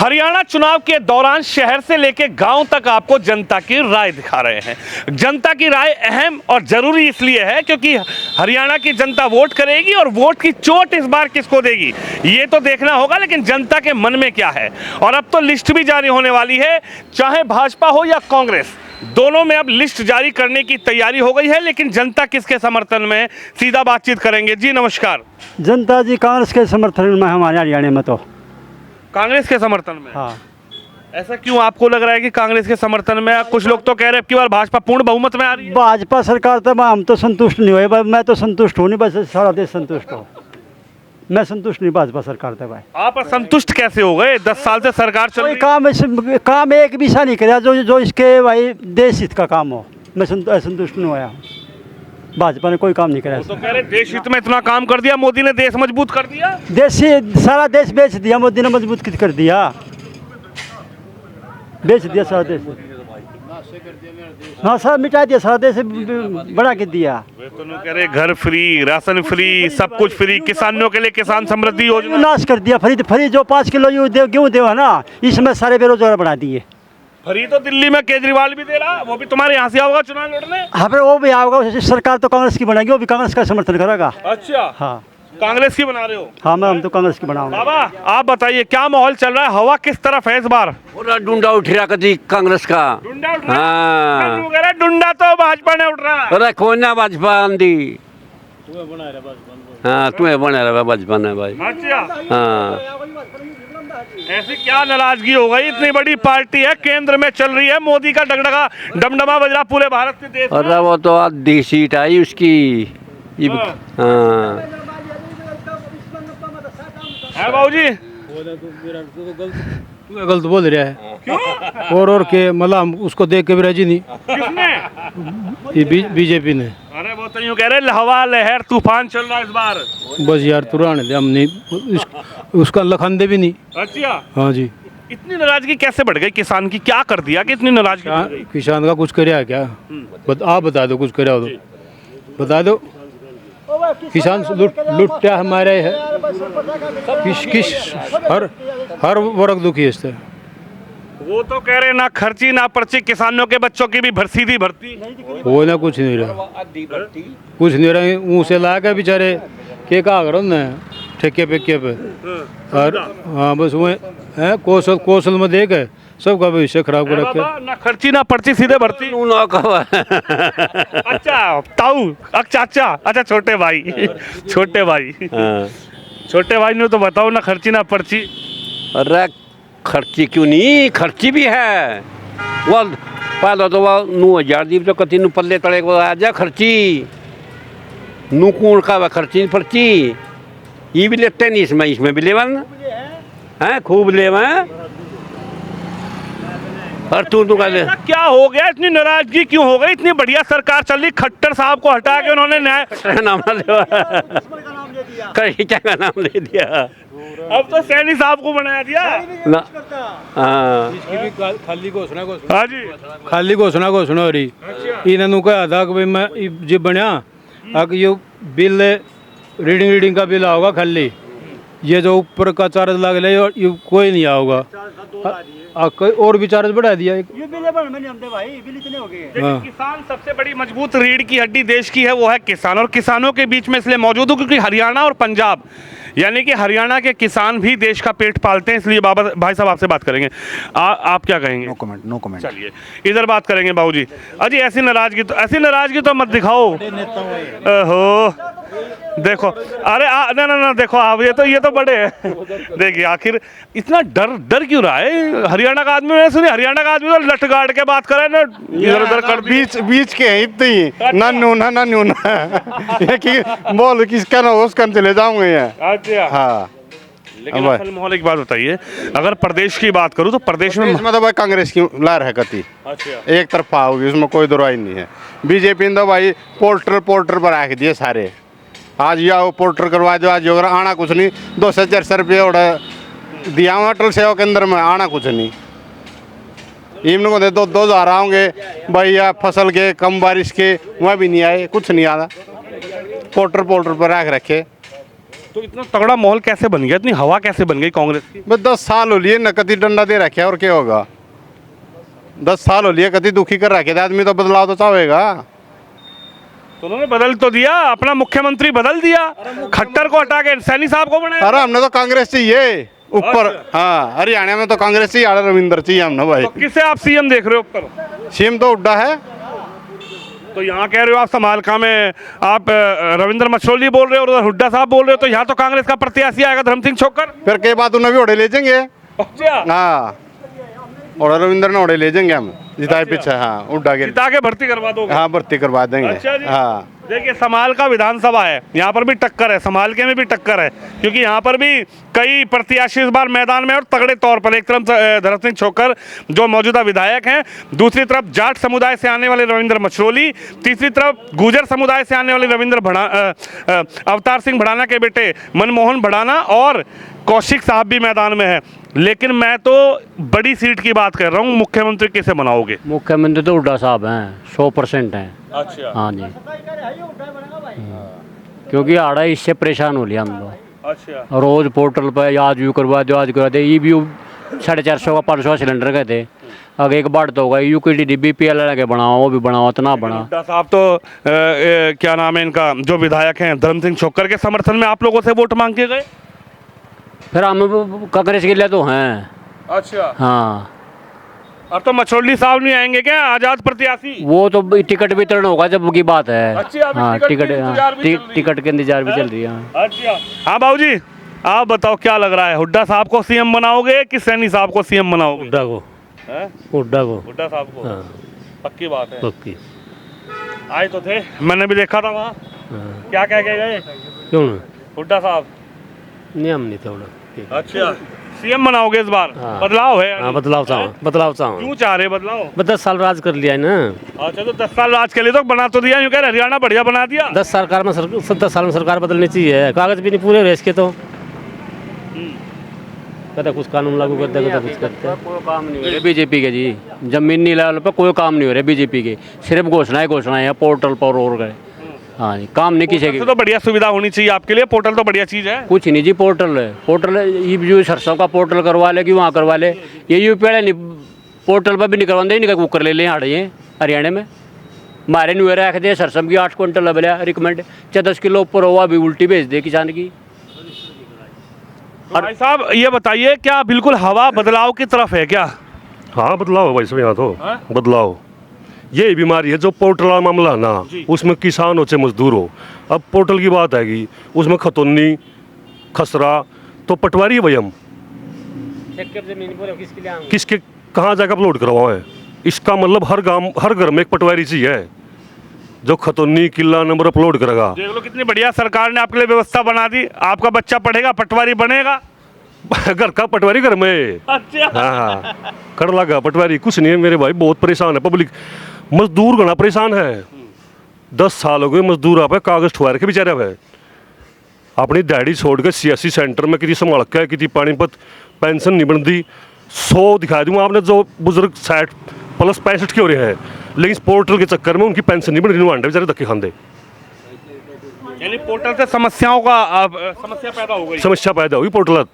हरियाणा चुनाव के दौरान शहर से लेकर गांव तक आपको जनता की राय दिखा रहे हैं। जनता की राय अहम और जरूरी इसलिए है क्योंकि हरियाणा की जनता वोट करेगी और वोट की चोट इस बार किसको देगी ये तो देखना होगा, लेकिन जनता के मन में क्या है। और अब तो लिस्ट भी जारी होने वाली है, चाहे भाजपा हो या कांग्रेस, दोनों में अब लिस्ट जारी करने की तैयारी हो गई है। लेकिन जनता किसके समर्थन में, सीधा बातचीत करेंगे। जी नमस्कार। जनता जी कांग्रेस के समर्थन में हमारे हरियाणा में तो कांग्रेस के समर्थन में। हाँ। ऐसा क्यों आपको लग रहा है कि कांग्रेस के समर्थन में? कुछ लोग तो कह रहे हैं कि बार भाजपा पूर्ण बहुमत में आ रही है। भाजपा सरकार तो हम तो संतुष्ट नहीं हुए भाई, मैं तो संतुष्ट हूँ नहीं, बस सारा देश संतुष्ट हो। मैं संतुष्ट नहीं भाजपा सरकार से भाई। आप असंतुष्ट कैसे हो गए? 10 साल से सरकार चल रही कोई काम एक भी सा नहीं किया जो इसके भाई देश हित का काम हो। मैं संतुष्ट नहीं हुआ, भाजपा ने कोई काम नहीं कराया। तो कह रहे देश हित में इतना काम कर दिया मोदी ने, देश मजबूत कर दिया। देश सारा देश बेच दिया मोदी ने, मजबूत कर दिया, बेच दिया सारा देश। हाँ सर, मिटा दिया सारा देश, बड़ा कर दिया। वे तो कह रहे घर फ्री, राशन फ्री, सब कुछ फ्री, किसानों के लिए किसान समृद्धि योजना नाश कर दिया। फ्री जो 5 किलो गेहूँ दे ना, इसमें सारे बेरोजगार बना दिए। फ्री तो दिल्ली में केजरीवाल भी दे रहा, वो भी तुम्हारे यहाँ से आओगा चुनाव लड़ने। हाँ फिर वो भी आओगा, सरकार तो कांग्रेस की बनाएगी, वो भी कांग्रेस का समर्थन करेगा। अच्छा, हाँ कांग्रेस की बना रहे हो? हाँ हम तो कांग्रेस की बनाऊंगा। बाबा आप बताइए क्या माहौल चल रहा है, हवा किस तरफ है इस बार? पूरा डुंडा उठ रहा कभी कांग्रेस का। डुंडा उठ रहा है? हाँ, डुंडा तो भाजपा ने उठ रहा है। अरे कौन ना भाजपा आंधी। हाँ तुम्हें बना रहा भाजपा ने भाई। अच्छा, हाँ ऐसी क्या नाराजगी हो गई? इतनी बड़ी पार्टी है, केंद्र में चल रही है, मोदी का डगडगा डमडमा बज रहा पूरे भारत के देश में। अरे वो तो आधी सीट आई उसकी। हाँ है बाबूजी? गलत बोल रहा है। क्यों? और के मतलब उसको देख के भी राजी नहीं। किसने? ये बीजेपी ने। अरे वो तो यूं कह रहे हवा लहर तूफान चल रहा है इस बार। बस यार पुराने हम नहीं उसका लखनदे भी नहीं। अच्छा, हाँ जी। इतनी नाराजगी कैसे बढ़ गई किसान की? क्या कर दिया कि इतनी नाराजगी बढ़ गई? किसान का कुछ कराया क्या? आप बता दो, कुछ कराया तो बता दो। किसान लुट्टा हमारे है, किस हर वर्ग दुखी है इससे। वो तो कह रहे ना खर्ची ना पर्ची, किसानों के बच्चों की भी सीधी भर्ती। वो ना कुछ नहीं रहा, कुछ नहीं रहा। मुँह से ला के बेचारे के का करो ना ठेके पेके पे। और हाँ बस वो है कौशल में देख है सबका भविष्य खराब कर रखे। ना खर्ची ना पर्ची, सीधे भर्ती। अच्छा ताऊ, चाचा, अच्छा छोटे भाई, छोटे भाई, छोटे भाई ने तो बताओ ना खर्ची ना पर्ची। अरे खर्ची क्यों नहीं, खर्ची भी है। वो पहले तो वो 9,000 दी तो कति पल्ले तड़े को आ जा खर्ची नू कूण का खर्ची पर्ची। ये भी लेते नहीं इसमें भी लेवन है, खूब लेवन। और तू ले क्या हो गया? इतनी नाराजगी क्यों हो गई? इतनी बढ़िया सरकार चल रही, खट्टर साहब को हटा के उन्होंने न्याय नाम का नाम ले दिया। अब तो सैनी साहब को बनाया दिया ना। हाँ खाली घोषणा हाँ जी, खाली घोषणा हो रही। इन्होंने कहा था कि भाई मैं जो बनया अगर ये बिल रीडिंग का बिल आओगा खाली, ये जो ऊपर का चार्ज लग ले ये कोई नहीं आओगा। और भी चार्ज बढ़ा दिया। लेकिन किसान सबसे बड़ी मजबूत रीढ़ की हड्डी देश की है, वो है किसान। और किसानों के बीच में इसलिए मौजूद हूँ क्योंकि हरियाणा और पंजाब यानी कि हरियाणा के किसान भी देश का पेट पालते हैं, इसलिए बाबा भाई साहब आपसे बात करेंगे। आप क्या कहेंगे? No comment. चलिए इधर बात करेंगे बाबूजी। अजी ऐसी नाराजगी तो मत दिखाओ। ओहो देखो, अरे ना देखो आप, ये तो बड़े हैं। देखिए आखिर इतना डर क्यों रहा है? हरियाणा का आदमी, मैंने सुनी हरियाणा का आदमी तो लठ गाड़ के बात करे ना, इधर उधर कर बीच के हैं इतने ही। ना न्यू ये कि बोल किसका ना उसका चले जाऊंगे यहाँ। अच्छा हाँ, लेकिन असल माहौल एक बात बताइए, अगर प्रदेश की बात करूँ तो प्रदेश में तो भाई कांग्रेस की लहर है कति। अच्छा, एक तरफा होगी, उसमें कोई दुराई नहीं है। बीजेपी ने तो भाई पोर्टर पर रख दिए सारे। आज या पोर्टर करवा दो, आज अगर आना कुछ नहीं, 2 से 4 रुपये और दिया हुआ अटल सेवा केंद्र में, आना कुछ नहीं। इमन को दे 2,000 आओगे भाई, या फसल के कम बारिश के वहाँ भी नहीं आए, कुछ नहीं आता। पोर्टर पर रख रखे। तो इतना तगड़ा माहौल कैसे बन गया, इतनी हवा कैसे बन गई कांग्रेस की? बस 10 साल हो लिए नकदी डंडा दे रखे और क्या होगा। 10 साल हो लिए कति दुखी कर रखे थे, आदमी तो बदलाव तो चाहेगा। तो उन्होंने बदल तो दिया, अपना मुख्यमंत्री बदल दिया, खट्टर को हटा के सैनी साहब को बनाया। अरे हमने तो कांग्रेस चाहिए ऊपर। हाँ, हरियाणा में तो कांग्रेस चाहिए, आड़ा रविंद्र चाहिए हमने भाई। तो किसे आप सीएम देख रहे हो ऊपर? सीएम तो हुड्डा है। तो यहाँ कह रहे हो आप समालका में आप रविंद्र मछरोली बोल रहे हो और उधर हुड्डा साहब बोल रहे हो, तो यहाँ तो कांग्रेस का प्रत्याशी आएगा धर्म सिंह छोकर। फिर के बाद उन्हें भी ओढ़े ले जाएंगे। अच्छा, हाँ, और रविंद्र ने ओढ़े ले जाएंगे हम जिताए पीछे। हाँ, हुड्डा के। जिता के भर्ती करवा दोगे? हाँ, भर्ती करवा देंगे। अच्छा जी। हाँ, देखिए समालका विधानसभा है, यहाँ पर भी टक्कर है, समालके में भी टक्कर है, क्योंकि यहाँ पर भी कई प्रत्याशी इस बार मैदान में और तगड़े तौर पर। एक तरफ धर्म सिंह छोकर जो मौजूदा विधायक हैं, दूसरी तरफ जाट समुदाय से आने वाले रविंद्र मछरोली, तीसरी तरफ गुर्जर समुदाय से आने वाले अवतार सिंह भड़ाना के बेटे मनमोहन भड़ाना और कौशिक साहब भी मैदान में है। लेकिन मैं तो बड़ी सीट की बात कर रहा हूँ, मुख्यमंत्री कैसे बनाओगे? मुख्यमंत्री तो हुड्डा साहब हैं, 100% हैं। अच्छा, हाँ जी, क्योंकि आड़ा इससे परेशान हो लिया हम लोग। अच्छा, रोज पोर्टल पर आज यू करवा दो, आज करवा दे। ये भी 450 का 500 सिलेंडर गए थे, अगर एक बार तो होगा यूकेडी BPL लगे बनाओ, वो भी बनाओ, इतना बना। हुड्डा साहब तो क्या नाम है इनका, जो विधायक हैं धर्म सिंह छोकर के समर्थन में आप लोगों से वोट मांग के गए। फिर हम कांग्रेस के लिए तो हैं। अच्छा, हाँ, अब तो मछरोली साहब नहीं आएंगे क्या, आजाद प्रत्याशी? वो तो टिकट वितरण होगा जब की बात है। अच्छा, अभी हाँ, टिकट टिकट के इंतजार भी चल रही है। टिकट के इंतजार भी चल रही है। अच्छा, हाँ बाबूजी आप बताओ क्या लग रहा है, हुड्डा साहब को सीएम बनाओगे कि सैनी साहब को सीएम बनाओगे? हुड्डा को, हैं? हुड्डा को। हुड्डा साहब को? हाँ, पक्की बात है। पक्की। आए तो थे, मैंने भी देखा था वहाँ, हाँ, क्या कह के गए क्यों ना? हुड्डा साहब? नियम नहीं थोड़ा। अच्छा, सीएम बनाओगे इस बार? हाँ। बदलाव है? हाँ, बदलाव चाहो, बदलाव चाहो। क्यों चाह रहे बदलाव? 10 साल राज कर लिया है ना। अच्छा, तो 10 साल राज के लिए तो बना तो दिया, यूँ कह रहे हरियाणा बढ़िया बना दिया। 10 सरकार में 10 साल में सरकार बदलनी चाहिए। कागज भी नहीं पूरे रहे इसके तो। कहते कुछ कानून लागू करते हैं, कहते कुछ करते हैं। कोई काम नहीं हो रहे बीजेपी के जी, जमीनी लेवल पर कोई काम नहीं हो रहे बीजेपी के, सिर्फ घोषणाएं हैं पोर्टल पर और गए। हाँ जी, काम नहीं किसी पोर्टल से तो बढ़िया सुविधा होनी चाहिए आपके लिए, पोर्टल तो बढ़िया चीज़ है। कुछ नहीं जी, पोर्टल है, पोर्टल ये जो सरसों का पोर्टल करवा ले कि वहाँ करवा ले, ये पेड़े नहीं पोर्टल पर भी नहीं करवाते, नहीं कुकर ले लें हाड़े हरियाणा में मारे नहीं हुए रख दे। सरसों की 8 क्विंटल लबलिया रिकमेंड 10 किलो ऊपर हुआ भी उल्टी भेज दे किसान की। भाई साहब ये बताइए, क्या बिल्कुल हवा बदलाव की तरफ है क्या? हाँ, बदलाव है भाई साहब, यहाँ तो बदलाव। ये बीमारी है जो पोर्टल वाला मामला है ना, उसमें किसान हो चाहे मजदूर हो। अब पोर्टल की बात आएगी, उसमें खतौनी खसरा तो पटवारी है भाई हम, किसके कहाँ जाकर अपलोड करवाएं? इसका मतलब हर घर में एक पटवारी चाहिए जो खतौनी किला नंबर अपलोड करेगा। देख लो कितनी बढ़िया सरकार ने आपके लिए व्यवस्था बना दी, आपका बच्चा पढ़ेगा पटवारी बनेगा। घर का पटवारी घर में। अच्छा, हाँ, कर लगा पटवारी कुछ नहीं है मेरे भाई, बहुत परेशान है पब्लिक। मजदूर घना परेशान है, 10 साल हो गए मजदूर आप कागज ठुआ के बेचारे है, अपनी दिहाड़ी छोड़ के सियासी सेंटर में किसी संभाल के किसी पानीपत पेंशन नहीं बनती। 100 दिखा दूंगा आपने जो बुजुर्ग 60 प्लस 65 के हो रहे हैं, लेकिन इस पोर्टल के चक्कर में उनकी पेंशन नहीं बन रही, अंडे बेचारे धक्के खाते। यानी पोर्टल से समस्याओं का समस्या पैदा हो गई। समस्या पैदा हुई पोर्टल।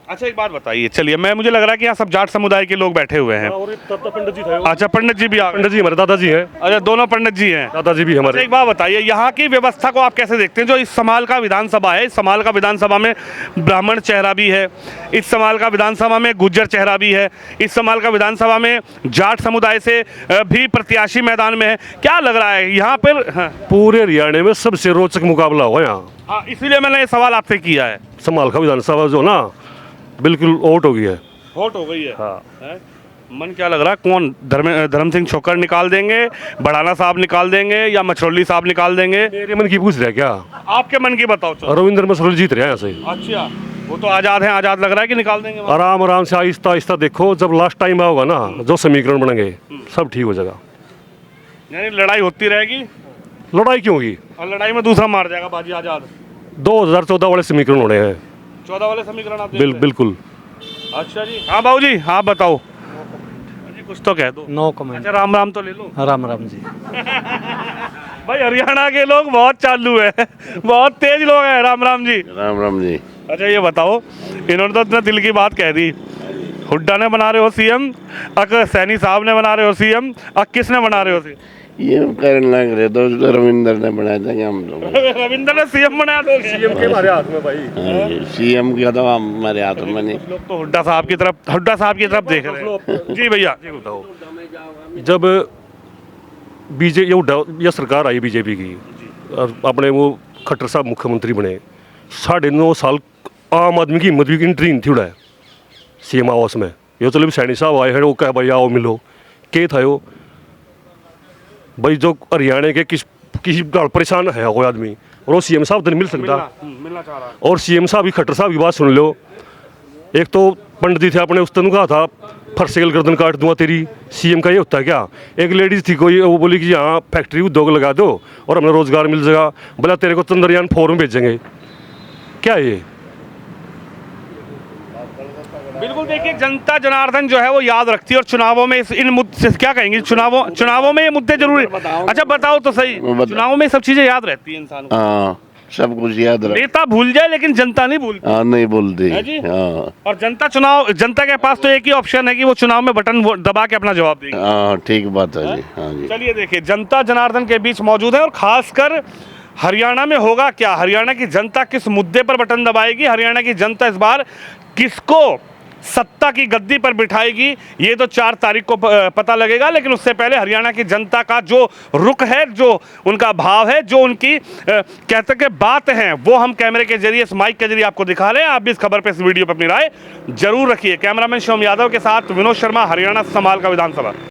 अच्छा, एक बात बताइए, चलिए मुझे लग रहा है कि यहाँ सब जाट समुदाय के लोग बैठे हुए हैं। पंडित जी थे। अच्छा, पंडित जी भी पंडित जी हमारे दादाजी हैं। अच्छा, दोनों पंडित जी हैं। दादाजी भी अच्छा, हमारे। एक बात बताइए, यहाँ की व्यवस्था को आप कैसे देखते हैं? जो इस समालका विधानसभा है, इस समालका विधानसभा में ब्राह्मण चेहरा भी है, इस समालका विधानसभा में गुर्जर चेहरा भी है, इस समालका विधानसभा में जाट समुदाय से भी प्रत्याशी मैदान में है, क्या लग रहा है यहाँ पर? हाँ, पूरे हरियाणा में सबसे रोचक मुकाबला हुआ यहाँ। हाँ, इसीलिए मैंने ये सवाल आपसे किया है। समालका विधानसभा जो ना बिल्कुल आउट हो गई है। वोट हो गई है। हाँ। हैं? मन क्या लग रहा है, कौन धर्म सिंह छोकर निकाल देंगे, भड़ाना साहब निकाल देंगे या मछरोली साहब निकाल देंगे? मेरे मन की पूछ रहा है क्या? आपके मन की बताओ चलो। रविंद्र मछरोली जीत रहे हैं यहाँ से। अच्छा, वो तो आजाद हैं, आजाद लग रहा है कि निकाल देंगे वहाँ? आराम आराम से आहिस्ता आहिस्ता देखो, जब लास्ट टाइम होगा ना जो समीकरण बनेंगे सब ठीक हो जाएगा। यानी लड़ाई होती रहेगी, लड़ाई क्यों होगी? और लड़ाई में दूसरा मार जाएगा बाजी आजाद। 2014 वाले समीकरण होने हैं। 14 वाले समीकरण आप देख रहे हैं? बिल्कुल। अच्छा जी, हाँ बाबू जी, हाँ बताओ जी, कुछ तो कह दो। No comment. अच्छा, राम राम तो ले लो। राम राम जी। भाई हरियाणा के लोग बहुत चालू है, बहुत तेज लोग हैं। राम राम जी। राम राम जी। अच्छा ये बताओ, इन्होंने तो अपना दिल की बात कह दी, हुड्डा ने बना रहे हो सीएम, अगर सैनी साहब ने बना रहे हो सीएम, अब किसने बना रहे हो सीएम? ये करने लग रहे तो रविंदर ने बनाया था कि हम लोग। रविंद्र ने सीएम बनाया तो सीएम के हमारे हाथ में भाई। सीएम किया तो हमारे हाथ में नहीं। लोग तो हुड्डा साहब की तरफ देख रहे हैं। जी भैया जी बताओ। जब ये सरकार आई बीजेपी की और अपने वो खट्टर साहब मुख्यमंत्री बने, 9.5 साल आम आदमी की हिम्मत भी नहीं थी उड़ा सीएम आवास में। ये चलो भी सैनी साहब आए हैं, वो कह भाई आओ मिलो, के था वो भाई जो हरियाणा के किसी गाल परेशान है कोई आदमी, और वो सीएम साहब तो नहीं मिल सकता। मिलना चाह रहा है। और सीएम साहब की खट्टर साहब की बात सुन लो। एक तो पंडित जी थे अपने, उस दिन कहा था फरसेल गर्दन काट दूंगा तेरी। सीएम का ये होता है क्या? एक लेडीज थी कोई, वो बोली कि यहाँ फैक्ट्री उद्योग लगा दो और हमें रोजगार मिल जाएगा, बोला तेरे को चंद्रयान 4 में भेजेंगे। क्या ये? बिल्कुल देखिए, जनता जनार्दन जो है वो याद रखती है, और चुनावों में इन मुद्दे क्या कहेंगे, चुनावों में ये मुद्दे जरूरी। अच्छा बताओ तो सही, चुनावों में सब चीजें याद रहती है इंसान को। हाँ सब कुछ याद रख। नेता भूल जाए लेकिन जनता नहीं भूलती। हाँ नहीं भूलती। है जी? हाँ और जनता के पास तो एक ही ऑप्शन है कि वो चुनाव में बटन दबा के अपना जवाब देगी। हाँ ठीक बात है जी। हाँ जी। चलिए देखिए, जनता जनार्दन के बीच मौजूद है, और खासकर हरियाणा में होगा क्या, हरियाणा की जनता किस मुद्दे पर बटन दबाएगी, हरियाणा की जनता इस बार किसको सत्ता की गद्दी पर बिठाएगी, ये तो 4 तारीख को पता लगेगा। लेकिन उससे पहले हरियाणा की जनता का जो रुख है, जो उनका भाव है, जो उनकी कहते कि बात है, वो हम कैमरे के जरिए, इस माइक के जरिए आपको दिखा रहे हैं। आप भी इस खबर पे, इस वीडियो पे अपनी राय जरूर रखिए। कैमरामैन शिवम यादव के साथ विनोद शर्मा, हरियाणा संभाल का विधानसभा।